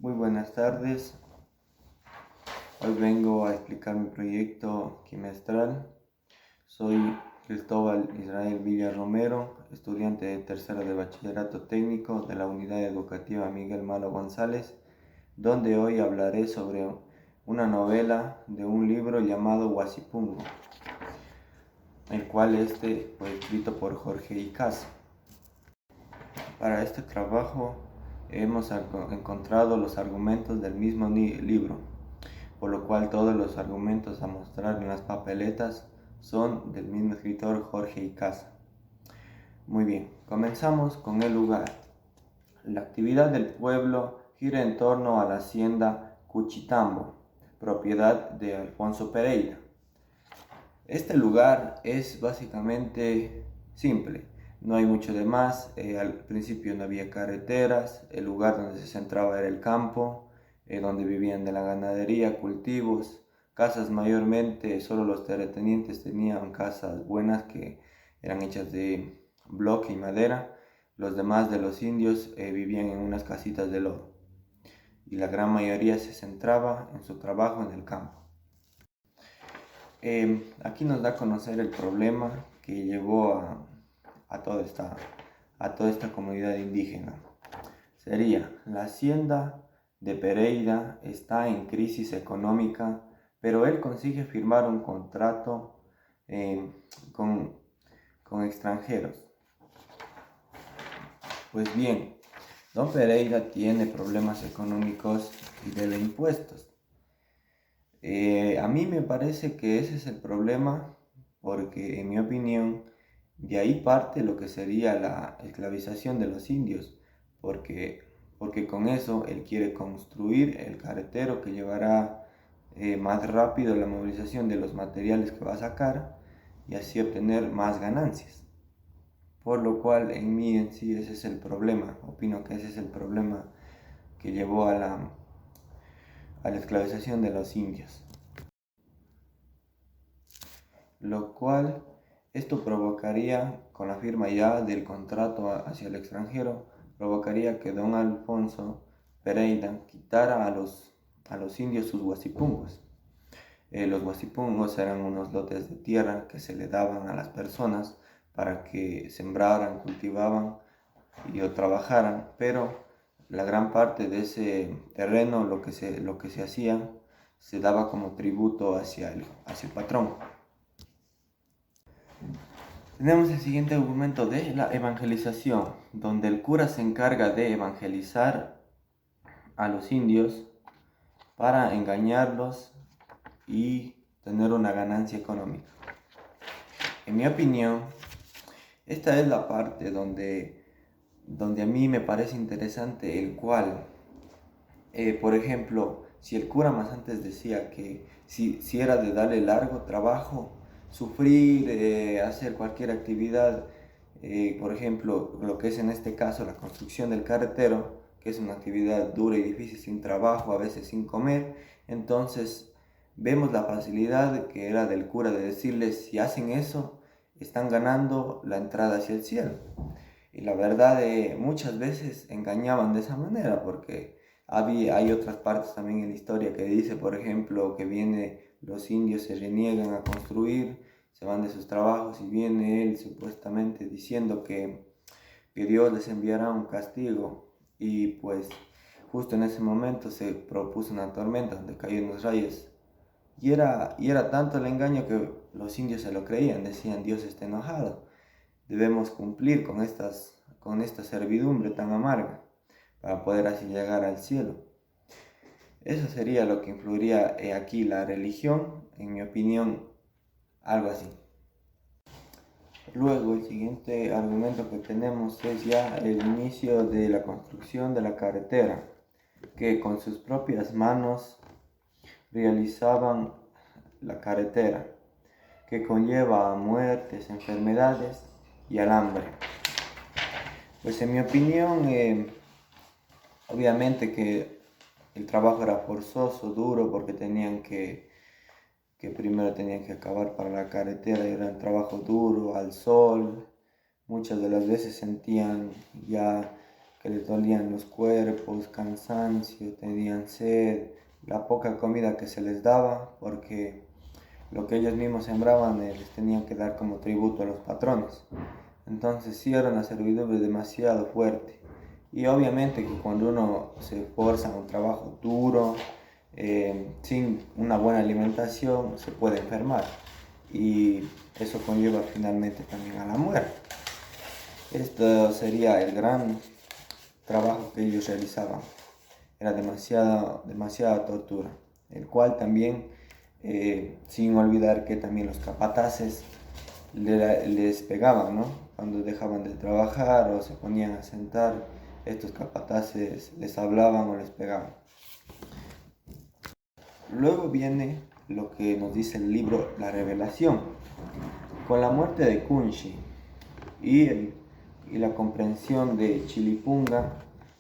Muy buenas tardes. Hoy vengo a explicar mi proyecto quimestral. Soy Cristóbal Israel Villa Romero, estudiante de tercero de bachillerato técnico de la unidad educativa Miguel Malo González, donde hoy hablaré sobre una novela de un libro llamado Huasipungo, el cual fue escrito por Jorge Icaza. Para este trabajo hemos encontrado los argumentos del mismo libro, por lo cual todos los argumentos a mostrar en las papeletas son del mismo escritor Jorge Icaza. Muy bien, comenzamos con el lugar. La actividad del pueblo gira en torno a la hacienda Cuchitambo, propiedad de Alfonso Pereira. Este lugar es básicamente simple, no hay mucho de más. Al principio no había carreteras, el lugar donde se centraba era el campo, donde vivían de la ganadería, cultivos, casas mayormente. Solo los terratenientes tenían casas buenas que eran hechas de bloque y madera. Los demás de los indios vivían en unas casitas de lodo y la gran mayoría se centraba en su trabajo en el campo. Aquí nos da a conocer el problema que llevó a toda esta comunidad indígena. Sería: la hacienda de Pereira está en crisis económica, pero él consigue firmar un contrato con extranjeros. Pues bien, don Pereira tiene problemas económicos y de impuestos. A mí me parece que ese es el problema, porque en mi opinión de ahí parte lo que sería la esclavización de los indios, porque con eso él quiere construir el carretero que llevará más rápido la movilización de los materiales que va a sacar y así obtener más ganancias. Por lo cual en mí en sí ese es el problema, opino que ese es el problema que llevó a la esclavización de los indios. Lo cual esto provocaría, con la firma ya del contrato hacia el extranjero, provocaría que don Alfonso Pereira quitara a los indios sus huasipungos. Los huasipungos eran unos lotes de tierra que se le daban a las personas para que sembraran, cultivaban y trabajaran, pero la gran parte de ese terreno, lo que se hacía, se daba como tributo hacia el patrón. Tenemos el siguiente argumento de la evangelización, donde el cura se encarga de evangelizar a los indios para engañarlos y tener una ganancia económica. En mi opinión, esta es la parte donde a mí me parece interesante, el cual, por ejemplo, si el cura más antes decía que si era de darle largo trabajo, sufrir, hacer cualquier actividad, por ejemplo, lo que es en este caso la construcción del carretero, que es una actividad dura y difícil, sin trabajo, a veces sin comer, entonces vemos la facilidad que era del cura de decirles: si hacen eso, están ganando la entrada hacia el cielo. Y la verdad, muchas veces engañaban de esa manera, porque hay otras partes también en la historia que dice, por ejemplo, que los indios se reniegan a construir, se van de sus trabajos y viene él supuestamente diciendo que Dios les enviará un castigo. Y pues justo en ese momento se propuso una tormenta donde cayeron los rayos. Y era tanto el engaño que los indios se lo creían, decían: Dios está enojado, debemos cumplir con esta servidumbre tan amarga para poder así llegar al cielo. Eso sería lo que influiría aquí la religión, en mi opinión, algo así. Luego, el siguiente argumento que tenemos es ya el inicio de la construcción de la carretera, que con sus propias manos realizaban la carretera, que conlleva a muertes, enfermedades y al hambre. Pues en mi opinión, obviamente que el trabajo era forzoso, duro, porque primero tenían que acabar para la carretera, era un trabajo duro, al sol. Muchas de las veces sentían ya que les dolían los cuerpos, cansancio, tenían sed, la poca comida que se les daba, porque lo que ellos mismos sembraban les tenían que dar como tributo a los patrones. Entonces sí era una servidumbre demasiado fuerte. Y obviamente que cuando uno se esfuerza en un trabajo duro, sin una buena alimentación, se puede enfermar. Y eso conlleva finalmente también a la muerte. Esto sería el gran trabajo que ellos realizaban. Era demasiada tortura, el cual también, sin olvidar que también los capataces les pegaban, ¿no? Cuando dejaban de trabajar o se ponían a sentar, estos capataces les hablaban o les pegaban. Luego viene lo que nos dice el libro La Revelación. Con la muerte de Kunshi y la comprensión de Chilipunga,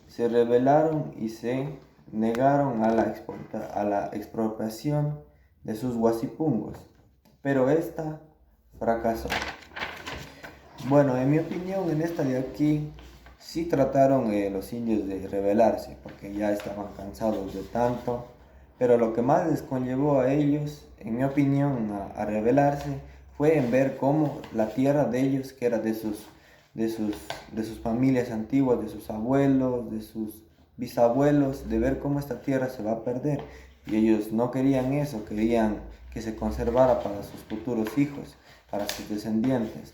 se rebelaron y se negaron a la expropiación de sus huasipungos, pero esta fracasó. Bueno, en mi opinión, en esta de aquí, sí trataron los indios de rebelarse, porque ya estaban cansados de tanto, pero lo que más les conllevó a ellos, en mi opinión, a rebelarse, fue en ver cómo la tierra de ellos, que era de sus familias antiguas, de sus abuelos, de sus bisabuelos, de ver cómo esta tierra se va a perder. Y ellos no querían eso, querían que se conservara para sus futuros hijos, para sus descendientes.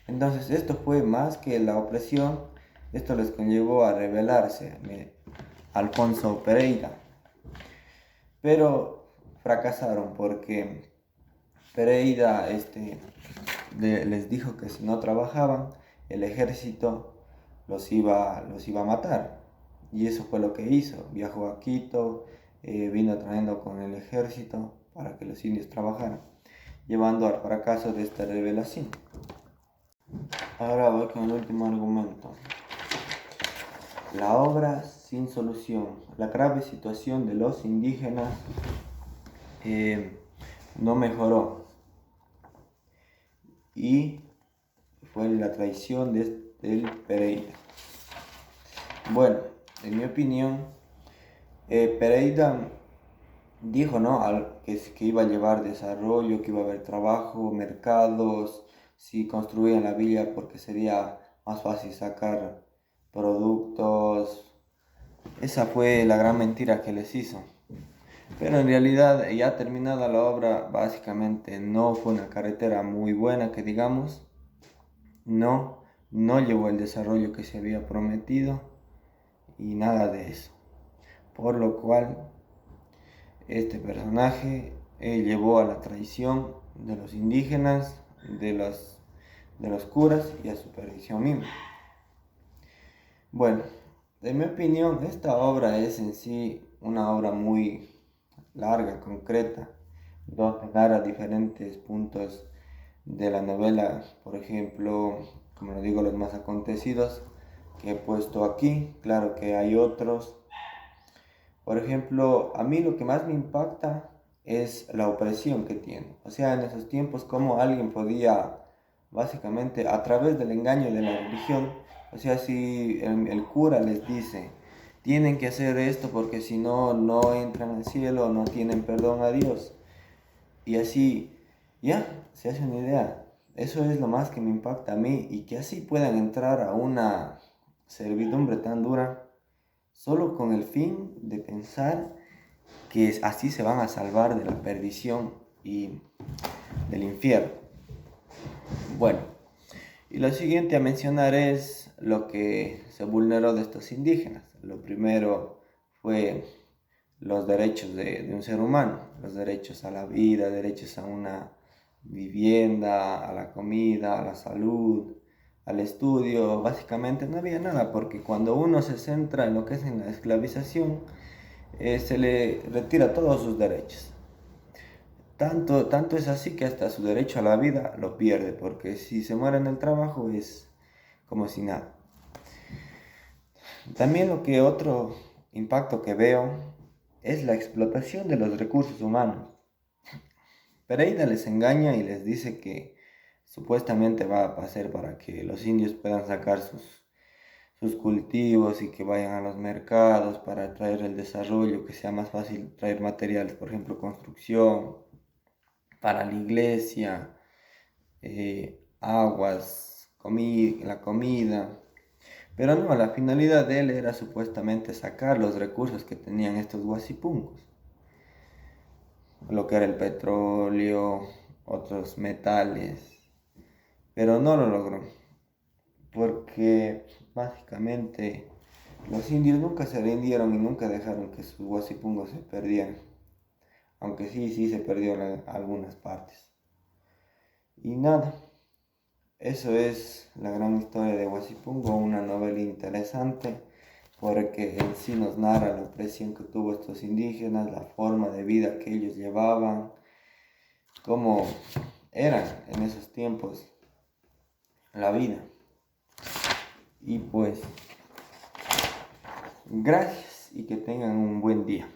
Entonces esto fue más que la opresión, esto les conllevó a rebelarse. Alfonso Pereira. Pero fracasaron porque Pereira les dijo que si no trabajaban, el ejército los iba a matar. Y eso fue lo que hizo. Viajó a Quito, vino trayendo con el ejército para que los indios trabajaran, llevando al fracaso de esta rebelión. Ahora voy con el último argumento. La obra sin solución. La grave situación de los indígenas no mejoró. Y fue la traición del Pereira. Bueno, en mi opinión, Pereira dijo, ¿no?, que iba a llevar desarrollo, que iba a haber trabajo, mercados, si construían la villa porque sería más fácil sacar productos. Esa fue la gran mentira que les hizo. Pero en realidad, ya terminada la obra, básicamente no fue una carretera muy buena que digamos. No llevó el desarrollo que se había prometido y nada de eso. Por lo cual, este personaje llevó a la traición de los indígenas, de los curas y a su perdición misma. Bueno, en mi opinión, esta obra es en sí una obra muy larga, concreta, donde narra diferentes puntos de la novela, por ejemplo, como lo digo, los más acontecidos que he puesto aquí. Claro que hay otros. Por ejemplo, a mí lo que más me impacta es la opresión que tiene. O sea, en esos tiempos, cómo alguien podía, básicamente, a través del engaño de la religión, o sea, si el cura les dice, tienen que hacer esto porque si no, no entran al cielo, no tienen perdón a Dios. Y así, ya, se hace una idea. Eso es lo más que me impacta a mí, y que así puedan entrar a una servidumbre tan dura, solo con el fin de pensar que así se van a salvar de la perdición y del infierno. Bueno, y lo siguiente a mencionar es lo que se vulneró de estos indígenas. Lo primero fue los derechos de un ser humano, los derechos a la vida, derechos a una vivienda, a la comida, a la salud, al estudio. Básicamente no había nada, porque cuando uno se centra en lo que es en la esclavización, se le retira todos sus derechos. Tanto es así que hasta su derecho a la vida lo pierde, porque si se muere en el trabajo es como si nada. También otro impacto que veo es la explotación de los recursos humanos. Pereira les engaña y les dice que supuestamente va a pasar para que los indios puedan sacar sus sus cultivos y que vayan a los mercados para traer el desarrollo, que sea más fácil traer materiales, por ejemplo, construcción, para la iglesia, aguas, la comida. Pero no, la finalidad de él era supuestamente sacar los recursos que tenían estos guasipungos, lo que era el petróleo, otros metales, pero no lo logró, porque básicamente los indios nunca se rindieron y nunca dejaron que sus guasipungos se perdieran, aunque sí se perdieron en algunas partes. Y nada, eso es la gran historia de Guasipungo, una novela interesante porque en sí nos narra la opresión que tuvo estos indígenas, la forma de vida que ellos llevaban, cómo era en esos tiempos la vida. Y pues, gracias y que tengan un buen día.